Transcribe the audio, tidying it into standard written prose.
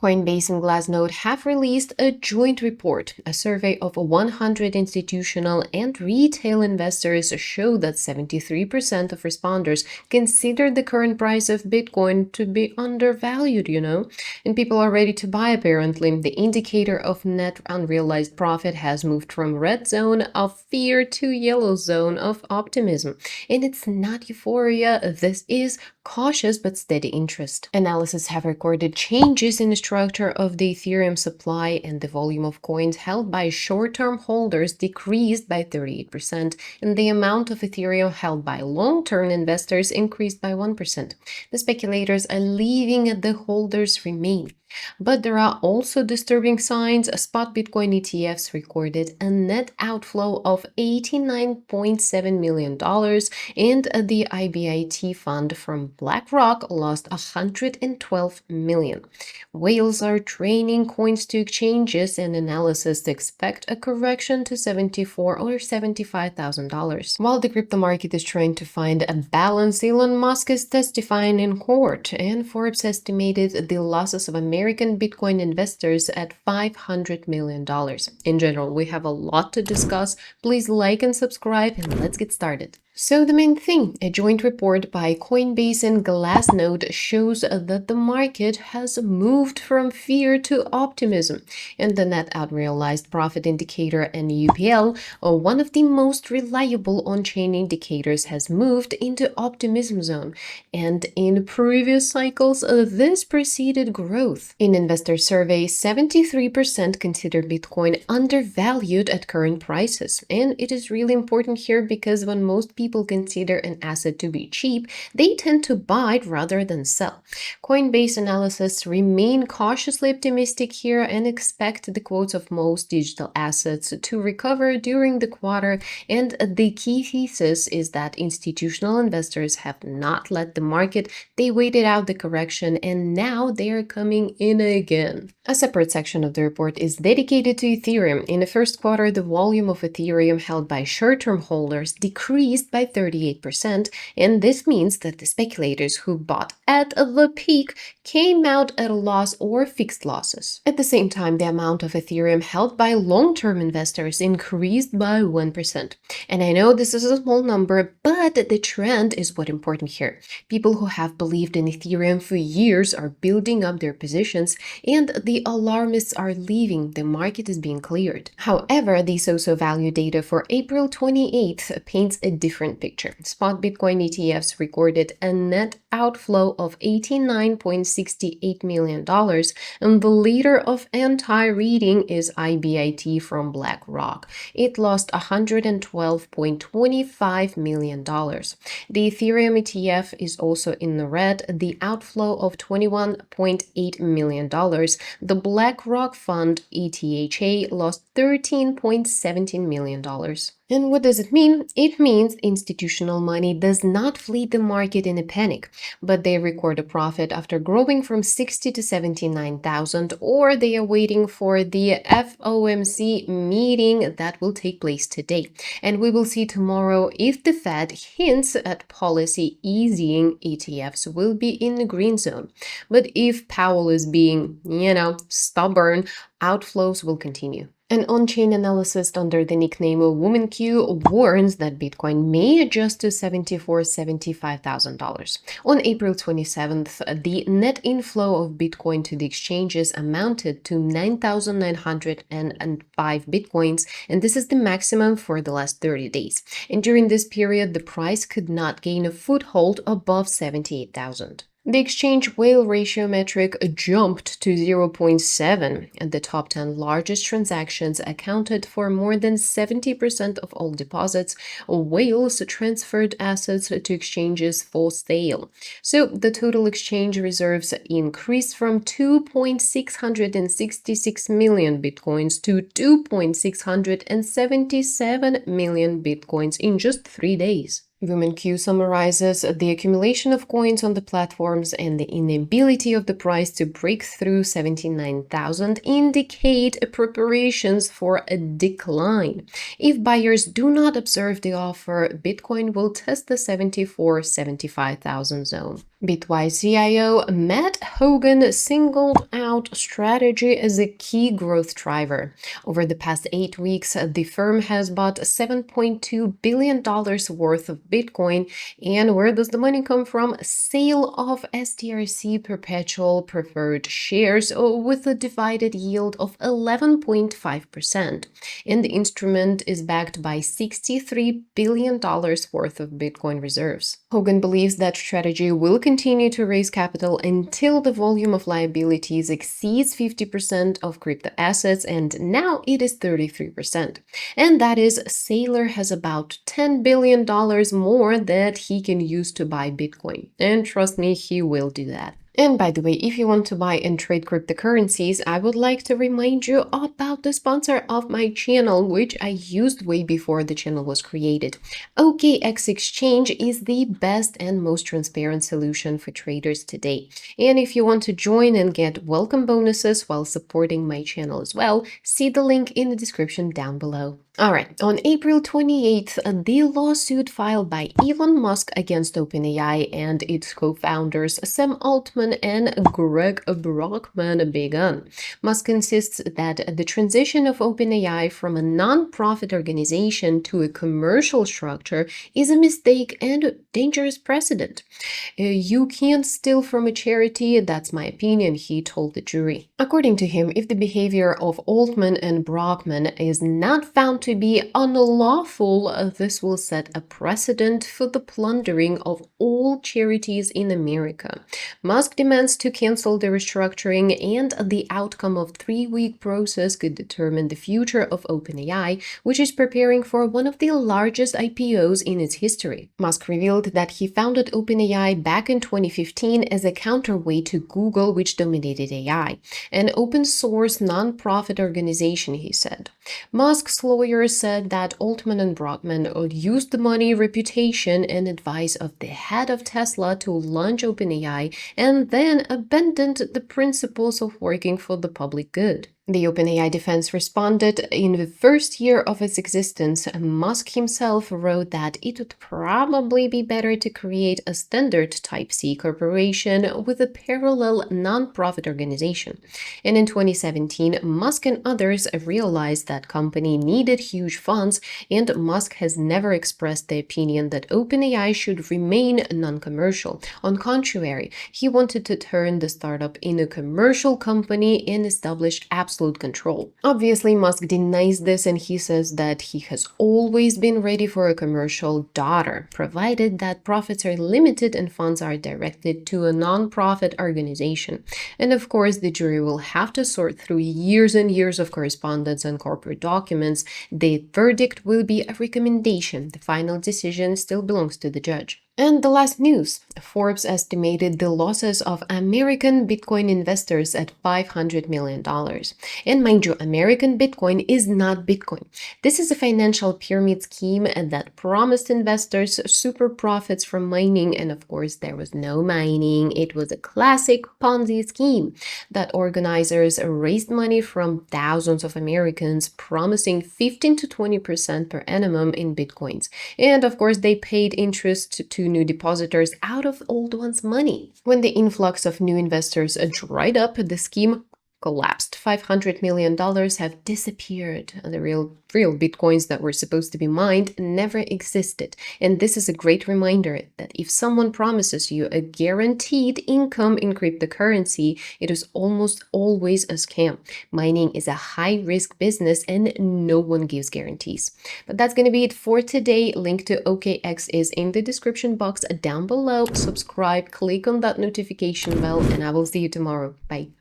Coinbase and Glassnode have released a joint report. A survey of 100 institutional and retail investors showed that 73% of respondents consider the current price of Bitcoin to be undervalued, and people are ready to buy apparently. The indicator of net unrealized profit has moved from red zone of fear to yellow zone of optimism. And it's not euphoria, this is cautious but steady interest. Analysts have recorded changes in the structure of the Ethereum supply, and the volume of coins held by short-term holders decreased by 38%, and the amount of Ethereum held by long-term investors increased by 1%. The speculators are leaving, the holders remain. But there are also disturbing signs. Spot Bitcoin ETFs recorded a net outflow of $89.7 million, and the IBIT fund from BlackRock lost $112 million. Whales are draining coins to exchanges, and analysts expect a correction to $74,000 or $75,000. While the crypto market is trying to find a balance, Elon Musk is testifying in court, and Forbes estimated the losses of American Bitcoin investors at $500 million. In general, we have a lot to discuss. Please like and subscribe, and let's get started. So the main thing, a joint report by Coinbase and Glassnode shows that the market has moved from fear to optimism, and the net unrealized profit indicator NUPL, one of the most reliable on-chain indicators, has moved into optimism zone. And in previous cycles, this preceded growth. In investor survey, 73% consider Bitcoin undervalued at current prices, and it is really important here because when most people consider an asset to be cheap, they tend to buy rather than sell. Coinbase analysts remain cautiously optimistic here and expect the quotes of most digital assets to recover during the quarter, and the key thesis is that institutional investors have not led the market. They waited out the correction and now they are coming in again. A separate section of the report is dedicated to Ethereum. In the first quarter, the volume of Ethereum held by short-term holders decreased by 38%, and this means that the speculators who bought at the peak came out at a loss or fixed losses. At the same time, the amount of Ethereum held by long-term investors increased by 1%. And I know this is a small number, but the trend is what's important here. People who have believed in Ethereum for years are building up their positions, and the alarmists are leaving. The market is being cleared. However, the SOSO value data for April 28th paints a different picture. Spot Bitcoin ETFs recorded a net outflow of $89.68 million, and the leader of anti-reading is IBIT from BlackRock. It lost $112.25 million. The Ethereum ETF is also in the red, the outflow of $21.8 million. The BlackRock fund ETHA lost $13.17 million. And what does it mean? It means institutional money does not flee the market in a panic, but they record a profit after growing from 60 to 79,000, or they are waiting for the FOMC meeting that will take place today. And we will see tomorrow if the Fed hints at policy easing, ETFs will be in the green zone. But if Powell is being, stubborn, outflows will continue. An on-chain analyst under the nickname WomanQ warns that Bitcoin may adjust to $74,000–$75,000. On April 27th, the net inflow of Bitcoin to the exchanges amounted to 9,905 Bitcoins, and this is the maximum for the last 30 days. And during this period, the price could not gain a foothold above 78,000. The exchange whale ratio metric jumped to 0.7, and the top 10 largest transactions accounted for more than 70% of all deposits. Whales transferred assets to exchanges for sale. So the total exchange reserves increased from 2.666 million bitcoins to 2.677 million bitcoins in just 3 days. WomanQ summarizes the accumulation of coins on the platforms and the inability of the price to break through 79,000 indicate preparations for a decline. If buyers do not observe the offer, Bitcoin will test the 74,000–75,000 zone. Bitwise CIO Matt Hogan singled out strategy as a key growth driver. Over the past 8 weeks, the firm has bought $7.2 billion worth of Bitcoin. And where does the money come from? Sale of STRC perpetual preferred shares with a divided yield of 11.5%. And the instrument is backed by $63 billion worth of Bitcoin reserves. Hogan believes that strategy will continue to raise capital until the volume of liabilities exceeds 50% of crypto assets, and now it is 33%. And that is, Saylor has about $10 billion more that he can use to buy Bitcoin. And trust me, he will do that. And by the way, if you want to buy and trade cryptocurrencies, I would like to remind you about the sponsor of my channel, which I used way before the channel was created. OKX Exchange is the best and most transparent solution for traders today. And if you want to join and get welcome bonuses while supporting my channel as well, see the link in the description down below. Alright, on April 28th, the lawsuit filed by Elon Musk against OpenAI and its co-founders Sam Altman and Greg Brockman began. Musk insists that the transition of OpenAI from a non-profit organization to a commercial structure is a mistake and dangerous precedent. You can't steal from a charity, that's my opinion, he told the jury. According to him, if the behavior of Altman and Brockman is not found to be unlawful, this will set a precedent for the plundering of all charities in America. Musk demands to cancel the restructuring, and the outcome of 3-week process could determine the future of OpenAI, which is preparing for one of the largest IPOs in its history. Musk revealed that he founded OpenAI back in 2015 as a counterweight to Google, which dominated AI, an open-source non-profit organization, he said. Musk's lawyers said that Altman and Brockman used the money, reputation, and advice of the head of Tesla to launch OpenAI and then abandoned the principles of working for the public good. The OpenAI defense responded, in the first year of its existence, Musk himself wrote that it would probably be better to create a standard Type C corporation with a parallel non-profit organization. And in 2017, Musk and others realized that company needed huge funds, and Musk has never expressed the opinion that OpenAI should remain non-commercial. On contrary, he wanted to turn the startup into a commercial company and establish absolute control. Obviously, Musk denies this, and he says that he has always been ready for a commercial daughter, provided that profits are limited and funds are directed to a non-profit organization. And of course, the jury will have to sort through years and years of correspondence and corporate documents. The verdict will be a recommendation. The final decision still belongs to the judge. And the last news, Forbes estimated the losses of American Bitcoin investors at $500 million. And mind you, American Bitcoin is not Bitcoin. This is a financial pyramid scheme that promised investors super profits from mining, and of course there was no mining. It was a classic Ponzi scheme that organizers raised money from thousands of Americans, promising 15 to 20% per annum in Bitcoins. And of course they paid interest to new depositors out of old ones' money. When the influx of new investors dried up, the scheme collapsed. $500 million have disappeared. The real bitcoins that were supposed to be mined never existed. And this is a great reminder that if someone promises you a guaranteed income in cryptocurrency, it is almost always a scam. Mining is a high-risk business and no one gives guarantees. But that's going to be it for today. Link to OKX is in the description box down below. Subscribe, click on that notification bell, and I will see you tomorrow. Bye.